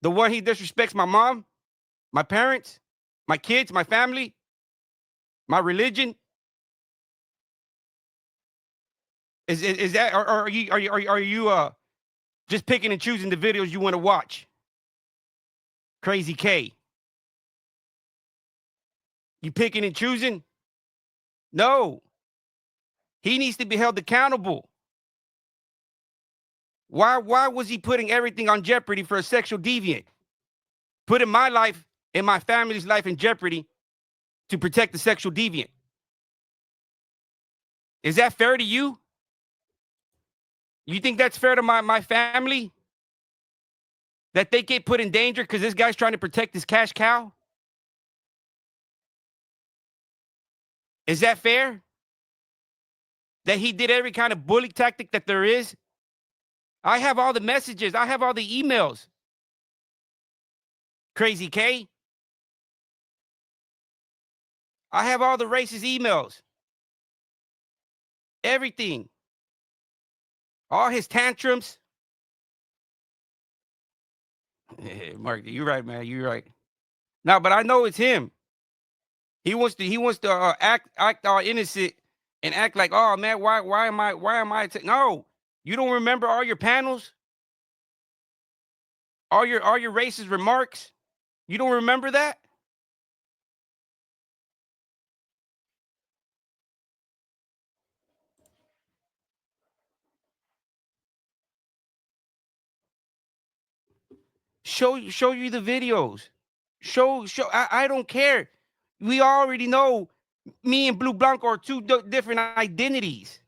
The one he disrespects my mom, my parents, my kids, my family, my religion. Is that, or are you just picking and choosing the videos you want to watch? Crazy K. You picking and choosing? No. He needs to be held accountable. Why was he putting everything on jeopardy for a sexual deviant? Putting my life and my family's life in jeopardy to protect the sexual deviant. Is that fair to you? You think that's fair to my family? That they get put in danger because this guy's trying to protect his cash cow? Is that fair? That he did every kind of bully tactic that there is? I have all the messages. I have all the emails. Crazy K. I have all the racist emails. Everything. All his tantrums. Mark, you're right, man. You're right. Now, but I know it's him. He wants to act all innocent and act like, oh man, why am I no, you don't remember all your panels, all your racist remarks. You don't remember that? Show you the videos. Show. I don't care. We already know me and Blue Blanco are two different identities.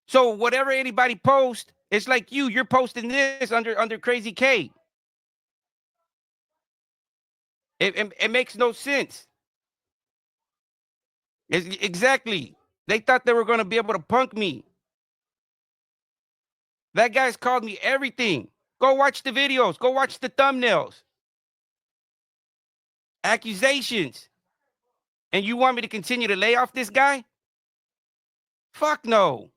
So whatever anybody posts, it's like you're posting this under Crazy K. It makes no sense. Exactly. They thought they were going to be able to punk me. That guy's called me everything. Go watch the videos. Go watch the thumbnails. Accusations. And you want me to continue to lay off this guy? Fuck no.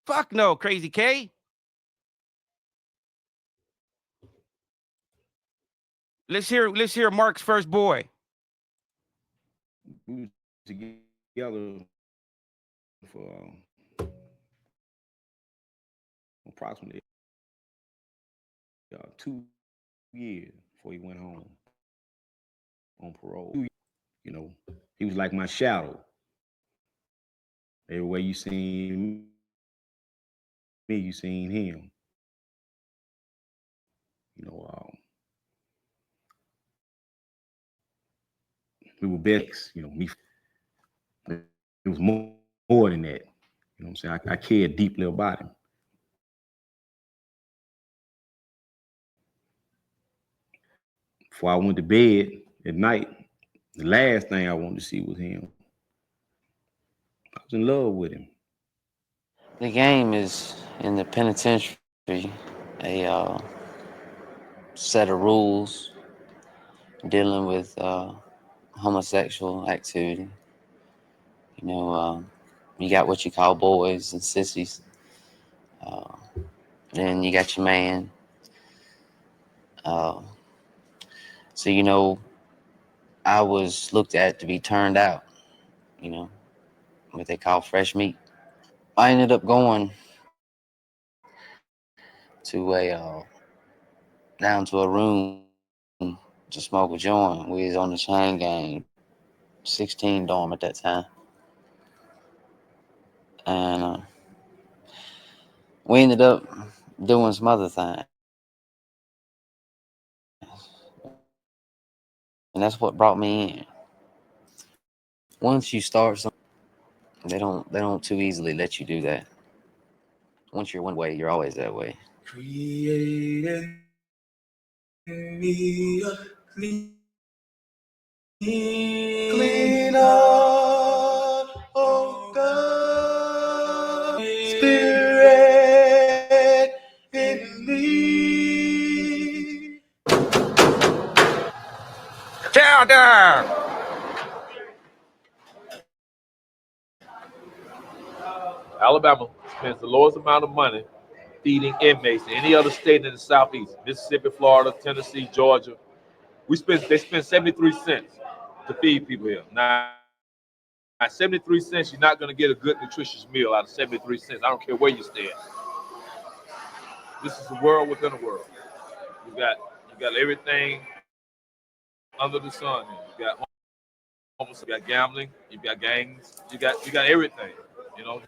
Fuck no, Crazy K. Let's hear Mark's first boy. We was together for approximately 2 years before he went home on parole. You know, he was like my shadow. Everywhere you seen me, you seen him. You know, we were best. You know, me. It was more than that. You know what I'm saying? I cared deeply about him. Before I went to bed at night, the last thing I wanted to see was him. I was in love with him. The game is in the penitentiary, a set of rules dealing with homosexual activity. You know, you got what you call boys and sissies. Then you got your man. So, you know, I was looked at to be turned out, you know, what they call fresh meat. I ended up going to down to a room to smoke a joint. We was on the chain gang, 16 dorm at that time. And we ended up doing some other things. And that's what brought me in. Once you start something, they don't too easily let you do that. Once you're one way, you're always that way. Create me a clean heart, oh God, Spirit in me. Countdown. Alabama spends the lowest amount of money feeding inmates in any other state in the Southeast, Mississippi, Florida, Tennessee, Georgia. They spend 73 cents to feed people here. Now, at 73 cents, you're not going to get a good, nutritious meal out of 73 cents. I don't care where you stay at. This is a world within a world. You got everything under the sun. You got homeless, you got gambling, you got gangs, you got everything. You know.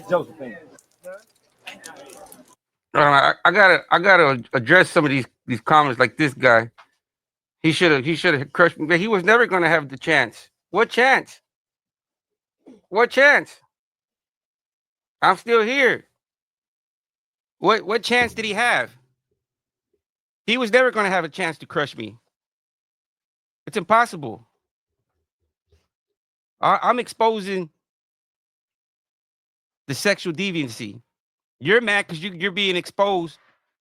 Josephine. I gotta address some of these comments. Like this guy, he should have crushed me, but he was never gonna have the chance. What chance? What chance? I'm still here. What chance did he have? He was never gonna have a chance to crush me. It's impossible. I'm exposing the sexual deviancy. You're mad because you're being exposed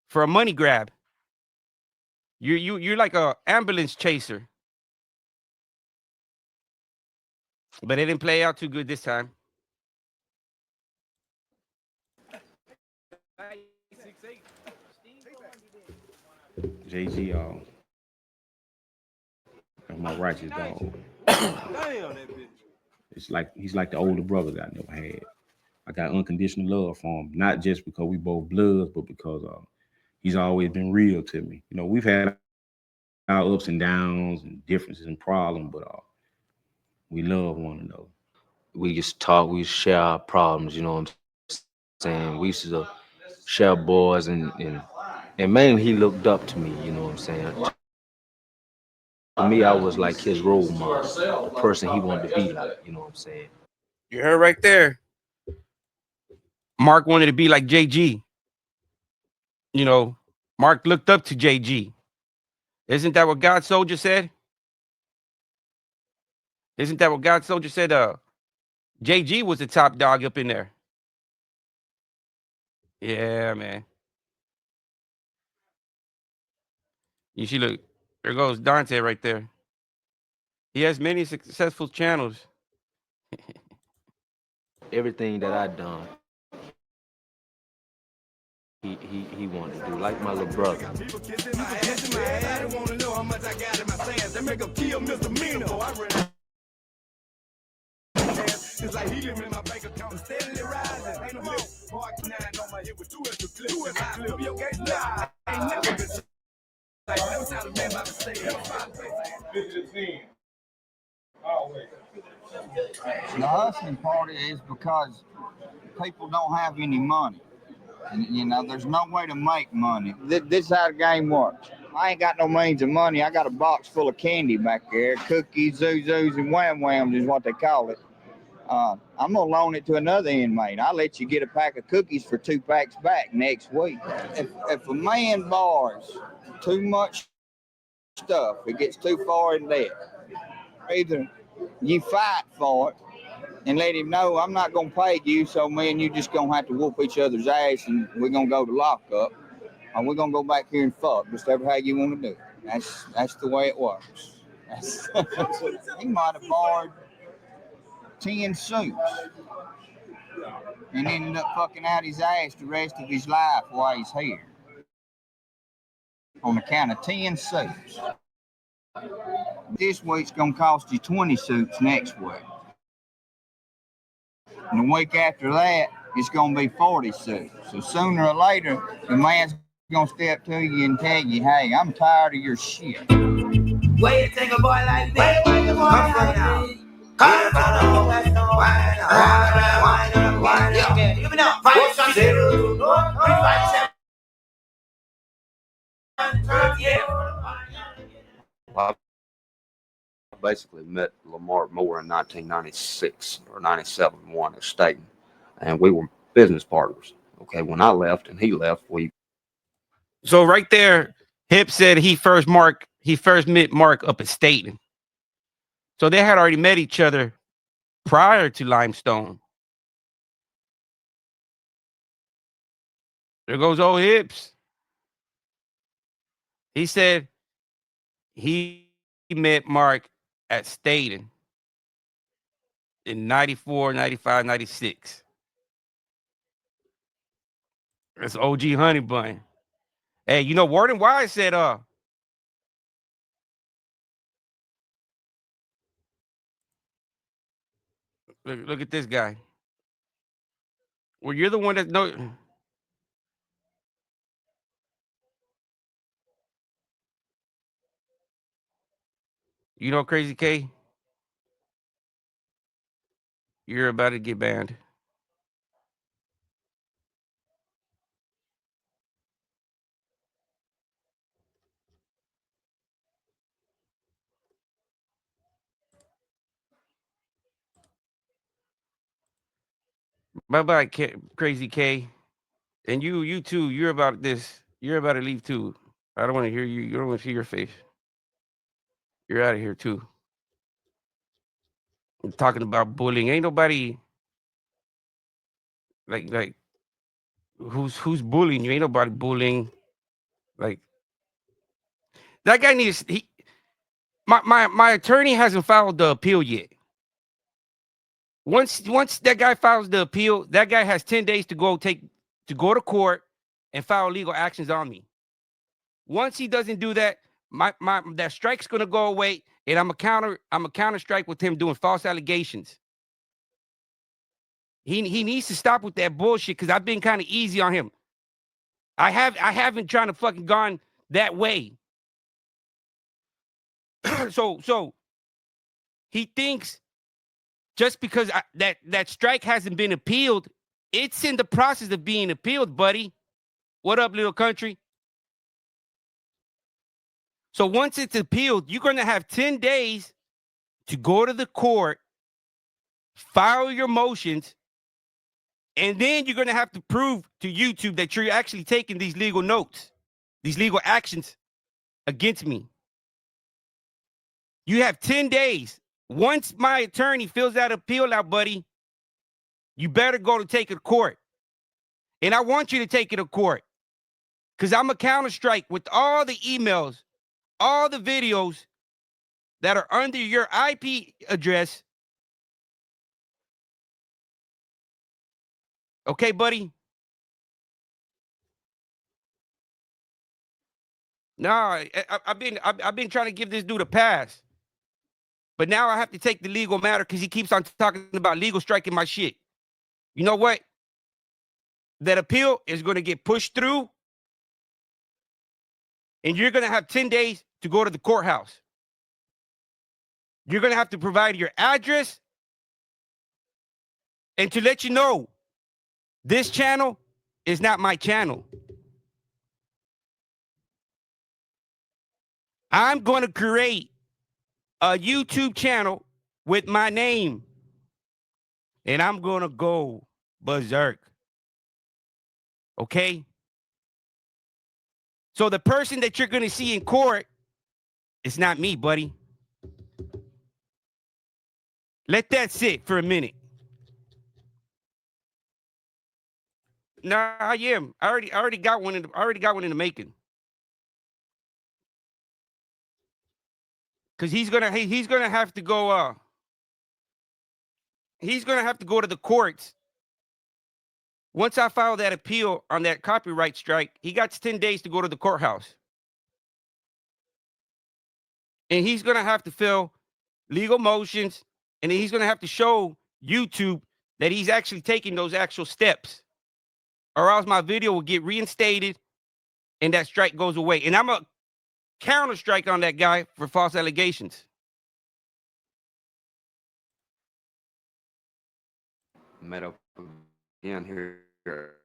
for a money grab. You're like a ambulance chaser. But it didn't play out too good this time. JG, that's my righteous dog. It's like he's like the older brother that I never had. I got unconditional love for him, not just because we both bloods, but because he's always been real to me. You know, we've had our ups and downs and differences and problems, but we love one another. We just talk, we share our problems, you know what I'm saying? We used to share boys and mainly he looked up to me, you know what I'm saying? To me, I was like his role model, the person he wanted to be like, you know what I'm saying? You heard right there. Mark wanted to be like JG. You know, Mark looked up to JG. Isn't that what God Soldier said? Isn't that what God Soldier said? JG was the top dog up in there. Yeah, man. You see, look, there goes Dante right there. He has many successful channels. Everything that I done, he wanted to do, like my little brother. It's like he living in my bank account, steadily rising. Ain't no more. Park 9 on my hip with 2 extra clips. Your case now. Ain't never been like no time a man about to stay. The hustling part is because people don't have any money. And, you know, there's no way to make money. This is how the game works. I ain't got no means of money. I got a box full of candy back there. Cookies, Zuzus, and Wham Whams is what they call it. I'm going to loan it to another inmate. I'll let you get a pack of cookies for 2 packs back next week. If a man borrows too much stuff, it gets too far in debt. Either you fight for it and let him know I'm not going to pay you, so me and you just going to have to whoop each other's ass and we're going to go to lockup, or we're going to go back here and fuck, just ever how you want to do it. That's the way it works. He might have borrowed 10 suits and ended up fucking out his ass the rest of his life while he's here. On account of 10 suits. This week's gonna cost you 20 suits next week. And the week after that, it's gonna be 40 suits. So sooner or later, the man's gonna step to you and tell you, hey, I'm tired of your shit. Where you take a boy like this? Come from now. Come from now. Why not? Give me now. 5, 6, 0, 5, 7, I basically met Lamar Moore in 1996 or 97, one at Staten, and we were business partners. Okay, when I left and he left, So right there, Hip said he first met Mark up at Staten. So they had already met each other prior to Limestone. There goes old Hips. He said he met Mark at Staten. in 94, 95, 96. That's OG Honey Bun. Hey, you know, Warden Wise said, look at this guy. Well, you're the one that know. You know, Crazy K, you're about to get banned. Bye-bye, Crazy K. And you too, you're about this. You're about to leave too. I don't want to hear you. You don't want to see your face. You're out of here too. I'm talking about bullying. Ain't nobody like who's bullying you? Ain't nobody bullying. Like that guy needs my attorney hasn't filed the appeal yet. Once that guy files the appeal, that guy has 10 days to go to court and file legal actions on me. Once he doesn't do that, my that strike's gonna go away, and I'm a counter strike with him doing false allegations. He needs to stop with that bullshit because I've been kind of easy on him. I haven't trying to fucking gone that way. so he thinks just because that strike hasn't been appealed, it's in the process of being appealed, buddy. What up, little country? So once it's appealed, you're going to have 10 days to go to the court, file your motions, and then you're going to have to prove to YouTube that you're actually taking these legal notes, these legal actions against me. You have 10 days. Once my attorney fills that appeal out, buddy, you better go to take it to court. And I want you to take it to court because I'm a counter strike with all the emails, all the videos that are under your IP address. Okay, buddy? No, I've been trying to give this dude a pass. But now I have to take the legal matter because he keeps on talking about legal striking my shit. You know what? That appeal is going to get pushed through, and you're going to have 10 days to go to the courthouse. You're going to have to provide your address. And to let you know, this channel is not my channel. I'm going to create a YouTube channel with my name, and I'm going to go berserk. Okay? So the person that you're going to see in court is not me, buddy. Let that sit for a minute. No, I am. I already got one in the making. Cause he's gonna have to go. He's gonna have to go to the courts. Once I file that appeal on that copyright strike, he got 10 days to go to the courthouse, and he's gonna have to fill legal motions, and then he's gonna have to show YouTube that he's actually taking those actual steps, or else my video will get reinstated, and that strike goes away. And I'm a counter strike on that guy for false allegations. Met up again here at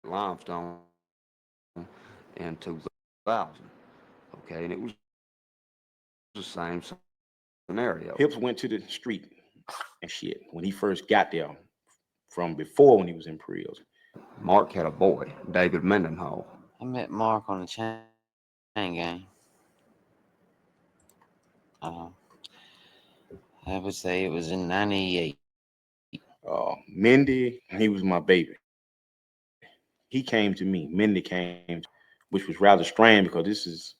Limestone in 2000. Okay, and it was the same scenario. Hips went to the street and shit when he first got there from before when he was in prison. Mark had a boy, David Mendenhall. I met Mark on the chain gang. I would say it was in 98. Mindy, he was my baby. He came to me. Mindy came, which was rather strange because this is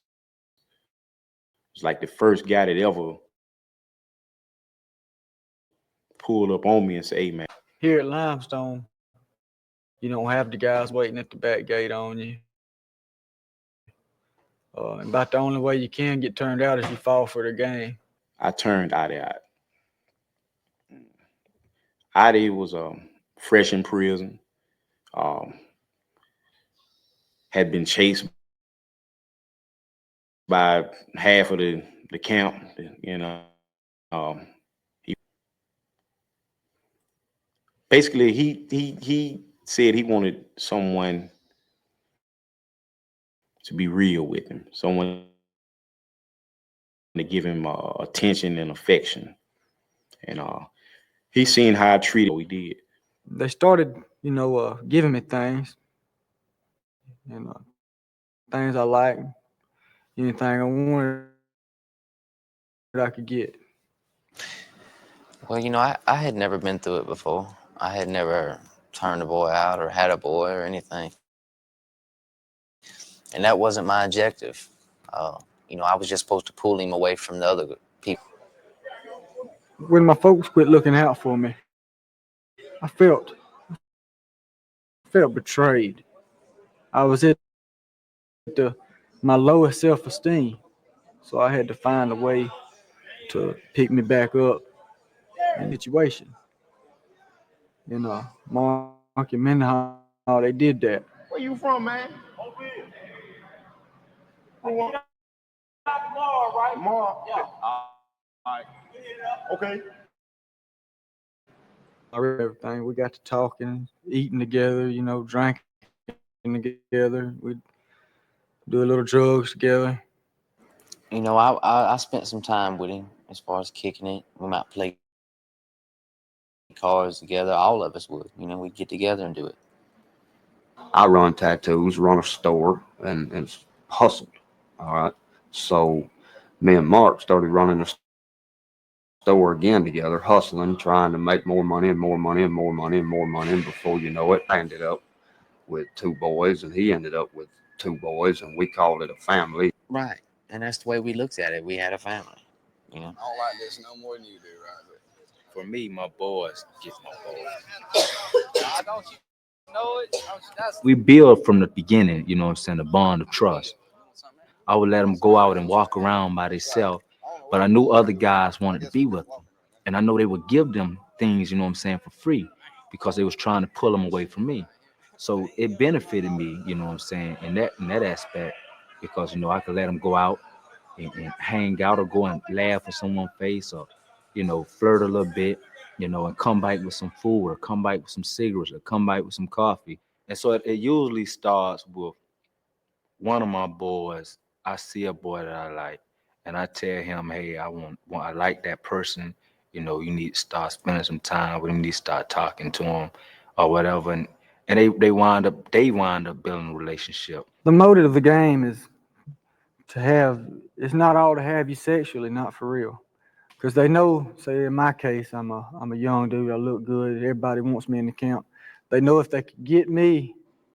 like the first guy that ever pulled up on me and say, "Hey, man." Here at Limestone, you don't have the guys waiting at the back gate on you. And about the only way you can get turned out is you fall for the game. I turned Adi out. Adi was fresh in prison. Had been chased by half of the camp. You know, he said he wanted someone to be real with him, someone to give him attention and affection, and he seen how I treated what we did. They started, giving me things, things I liked, anything I wanted, I could get. Well, I had never been through it before. I had never turned a boy out or had a boy or anything. And that wasn't my objective. I was just supposed to pull him away from the other people. When my folks quit looking out for me, I felt betrayed. I was at my lowest self-esteem, so I had to find a way to pick me back up in the situation. Mark and Mendenhall, they did that. Where you from, man? Mark. Yeah. All right. Okay. Everything. We got to talking, eating together, drinking together. We'd do a little drugs together. I spent some time with him as far as kicking it. We might play cards together. All of us would. We'd get together and do it. I run tattoos, run a store, and hustled. All right. So me and Mark started running the store again together, hustling, trying to make more money and more money and more money and more money. And before you know it, I ended up with 2 boys, and he ended up with 2 boys, and we called it a family. Right. And that's the way we looked at it. We had a family. I don't like this no more than you do, right? For me, my boys get my boys. Don't you know it? We build from the beginning, a bond of trust. I would let them go out and walk around by themselves, but I knew other guys wanted to be with them. And I know they would give them things, for free, because they was trying to pull them away from me. So it benefited me, in that aspect, because, I could let them go out and hang out or go and laugh in someone's face or, flirt a little bit, and come back with some food or come back with some cigarettes or come back with some coffee. And so it usually starts with one of my boys. I see a boy that I like, and I tell him, hey, I like that person. You need to start spending some time with him. You need to start talking to him or whatever. And they wind up building a relationship. The motive of the game is it's not all to have you sexually, not for real. Because they know, say in my case, I'm a young dude, I look good, everybody wants me in the camp. They know if they could get me,